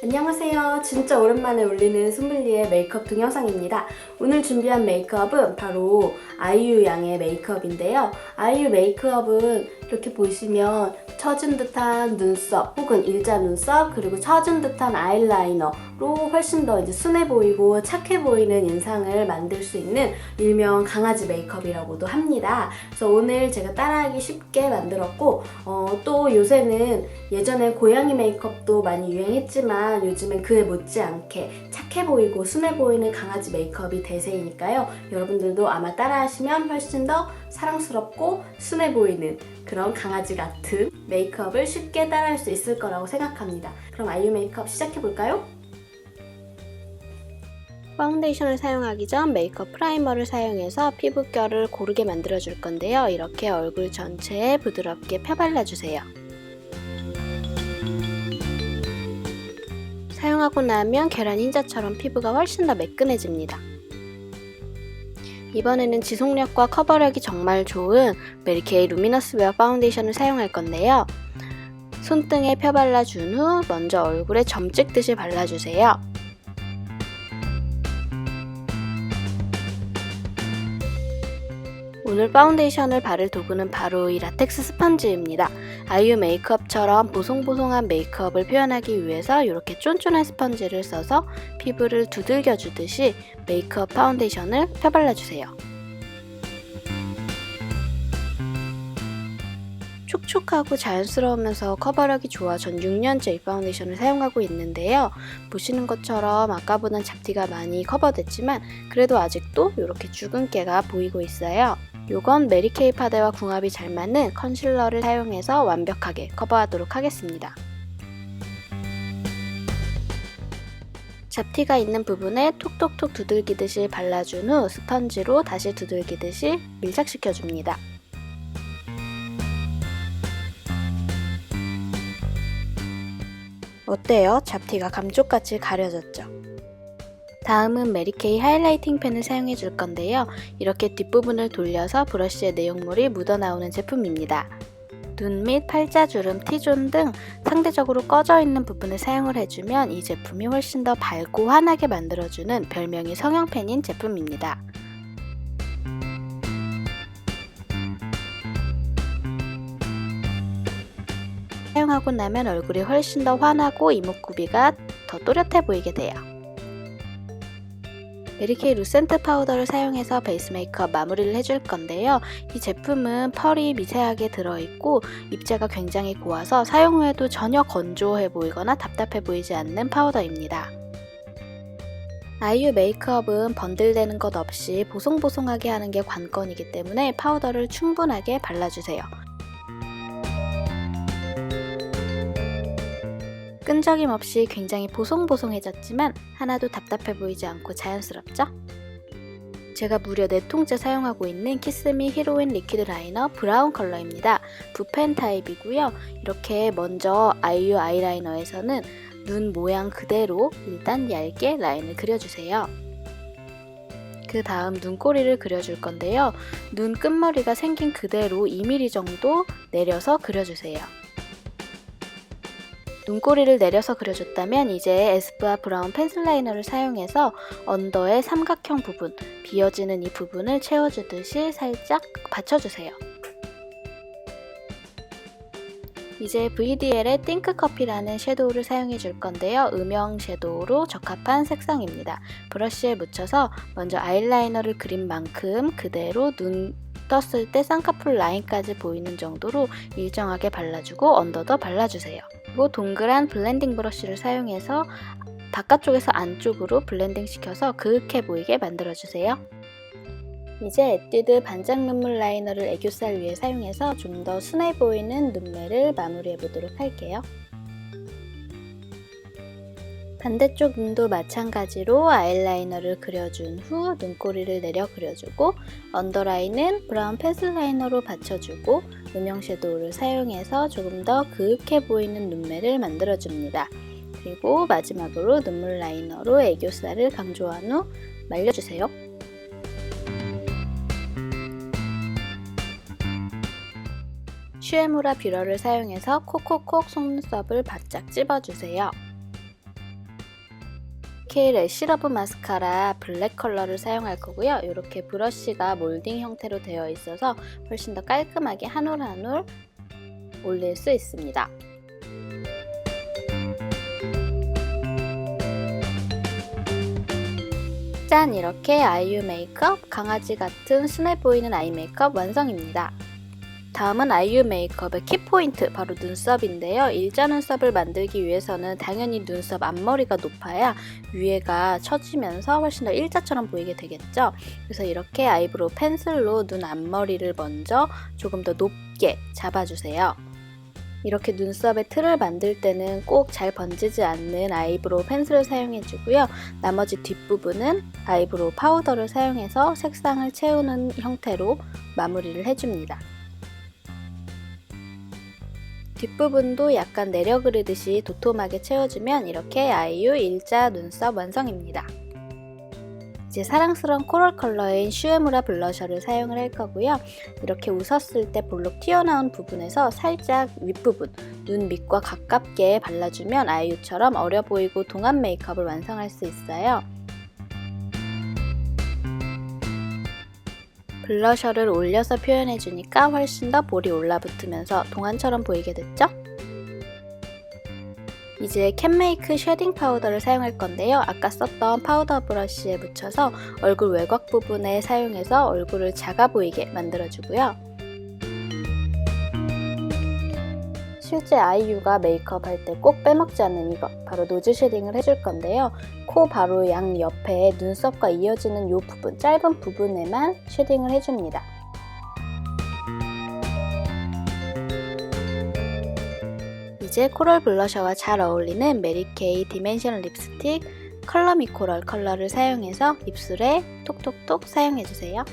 안녕하세요. 진짜 오랜만에 올리는 숨블리의 메이크업 동영상입니다. 오늘 준비한 메이크업은 바로 아이유 양의 메이크업인데요. 아이유 메이크업은 이렇게 보시면 처진 듯한 눈썹 혹은 일자 눈썹 그리고 처진 듯한 아이라이너로 훨씬 더 순해 보이고 착해 보이는 인상을 만들 수 있는 일명 강아지 메이크업이라고도 합니다. 그래서 오늘 제가 따라하기 쉽게 만들었고 또 요새는 예전에 고양이 메이크업도 많이 유행했지만 요즘엔 그에 못지않게 착해 보이고 순해 보이는 강아지 메이크업이 대세이니까요. 여러분들도 아마 따라하시면 훨씬 더 사랑스럽고 순해 보이는 그런 강아지 같은 메이크업을 쉽게 따라할 수 있을 거라고 생각합니다. 그럼 아이유 메이크업 시작해볼까요? 파운데이션을 사용하기 전 메이크업 프라이머를 사용해서 피부결을 고르게 만들어줄 건데요. 이렇게 얼굴 전체에 부드럽게 펴발라주세요. 사용하고 나면 계란 흰자처럼 피부가 훨씬 더 매끈해집니다. 이번에는 지속력과 커버력이 정말 좋은 메리케이 루미너스 웨어 파운데이션을 사용할 건데요. 손등에 펴발라준 후 먼저 얼굴에 점 찍듯이 발라주세요. 오늘 파운데이션을 바를 도구는 바로 이 라텍스 스펀지입니다. 아이유 메이크업처럼 보송보송한 메이크업을 표현하기 위해서 이렇게 쫀쫀한 스펀지를 써서 피부를 두들겨 주듯이 메이크업 파운데이션을 펴발라주세요. 촉촉하고 자연스러우면서 커버력이 좋아 전 6년째 이 파운데이션을 사용하고 있는데요. 보시는 것처럼 아까보단 잡티가 많이 커버됐지만 그래도 아직도 이렇게 주근깨가 보이고 있어요. 요건 메리케이 파데와 궁합이 잘 맞는 컨실러를 사용해서 완벽하게 커버하도록 하겠습니다. 잡티가 있는 부분에 톡톡톡 두들기듯이 발라준 후 스펀지로 다시 두들기듯이 밀착시켜줍니다. 어때요? 잡티가 감쪽같이 가려졌죠? 다음은 메리케이 하이라이팅 펜을 사용해 줄 건데요. 이렇게 뒷부분을 돌려서 브러쉬의 내용물이 묻어나오는 제품입니다. 눈 및 팔자주름, T존 등 상대적으로 꺼져 있는 부분을 사용을 해주면 이 제품이 훨씬 더 밝고 환하게 만들어주는 별명이 성형펜인 제품입니다. 사용하고 나면 얼굴이 훨씬 더 환하고 이목구비가 더 또렷해 보이게 돼요. 메리케이 루센트 파우더를 사용해서 베이스 메이크업 마무리를 해줄 건데요. 이 제품은 펄이 미세하게 들어있고 입자가 굉장히 고와서 사용 후에도 전혀 건조해 보이거나 답답해 보이지 않는 파우더입니다. 아이유 메이크업은 번들대는 것 없이 보송보송하게 하는 게 관건이기 때문에 파우더를 충분하게 발라주세요. 끈적임 없이 굉장히 보송보송해졌지만 하나도 답답해 보이지 않고 자연스럽죠? 제가 무려 4통째 사용하고 있는 키스미 히로인 리퀴드 라이너 브라운 컬러입니다. 붓펜 타입이고요. 이렇게 먼저 아이유 아이라이너에서는 눈 모양 그대로 일단 얇게 라인을 그려주세요. 그 다음 눈꼬리를 그려줄 건데요. 눈 끝머리가 생긴 그대로 2mm 정도 내려서 그려주세요. 눈꼬리를 내려서 그려줬다면 이제 에스쁘아 브라운 펜슬 라이너를 사용해서 언더의 삼각형 부분, 비어지는 이 부분을 채워주듯이 살짝 받쳐주세요. 이제 VDL의 띵크 커피라는 섀도우를 사용해 줄 건데요. 음영 섀도우로 적합한 색상입니다. 브러쉬에 묻혀서 먼저 아이라이너를 그린 만큼 그대로 눈 떴을 때 쌍꺼풀 라인까지 보이는 정도로 일정하게 발라주고 언더도 발라주세요. 그리고 동그란 블렌딩 브러쉬를 사용해서 바깥쪽에서 안쪽으로 블렌딩 시켜서 그윽해 보이게 만들어주세요. 이제 에뛰드 반짝 눈물 라이너를 애교살 위에 사용해서 좀 더 순해 보이는 눈매를 마무리해 보도록 할게요. 반대쪽 눈도 마찬가지로 아이라이너를 그려준 후 눈꼬리를 내려 그려주고 언더라인은 브라운 펜슬 라이너로 받쳐주고 음영 섀도우를 사용해서 조금 더 그윽해 보이는 눈매를 만들어줍니다. 그리고 마지막으로 눈물 라이너로 애교살을 강조한 후 말려주세요. 슈에무라 뷰러를 사용해서 콕콕콕 속눈썹을 바짝 찝어주세요. 메리케이 래쉬러브 마스카라 블랙 컬러를 사용할 거고요. 이렇게 브러쉬가 몰딩 형태로 되어 있어서 훨씬 더 깔끔하게 한 올 한 올 올릴 수 있습니다. 짠! 이렇게 아이유 메이크업, 강아지 같은 순해 보이는 아이 메이크업 완성입니다. 다음은 아이유 메이크업의 키포인트, 바로 눈썹인데요. 일자 눈썹을 만들기 위해서는 당연히 눈썹 앞머리가 높아야 위에가 처지면서 훨씬 더 일자처럼 보이게 되겠죠. 그래서 이렇게 아이브로우 펜슬로 눈 앞머리를 먼저 조금 더 높게 잡아주세요. 이렇게 눈썹의 틀을 만들 때는 꼭 잘 번지지 않는 아이브로우 펜슬을 사용해주고요. 나머지 뒷부분은 아이브로우 파우더를 사용해서 색상을 채우는 형태로 마무리를 해줍니다. 뒷부분도 약간 내려 그리듯이 도톰하게 채워주면 이렇게 아이유 일자 눈썹 완성입니다. 이제 사랑스러운 코랄 컬러인 슈에무라 블러셔를 사용을 할 거고요. 이렇게 웃었을 때 볼록 튀어나온 부분에서 살짝 윗부분, 눈 밑과 가깝게 발라주면 아이유처럼 어려 보이고 동안 메이크업을 완성할 수 있어요. 블러셔를 올려서 표현해주니까 훨씬 더 볼이 올라붙으면서 동안처럼 보이게 됐죠? 이제 캔메이크 쉐딩 파우더를 사용할 건데요. 아까 썼던 파우더 브러쉬에 묻혀서 얼굴 외곽 부분에 사용해서 얼굴을 작아 보이게 만들어주고요. 실제 아이유가 메이크업 할 때 꼭 빼먹지 않는 이거, 바로 노즈 쉐딩을 해줄 건데요. 코 바로 양 옆에 눈썹과 이어지는 이 부분, 짧은 부분에만 쉐딩을 해줍니다. 이제 코랄 블러셔와 잘 어울리는 메리케이 디멘션 립스틱 컬러 미 코럴 컬러를 사용해서 입술에 톡톡톡 사용해주세요.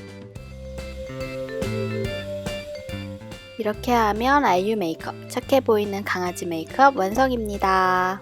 이렇게 하면 아이유 메이크업, 착해 보이는 강아지 메이크업 완성입니다.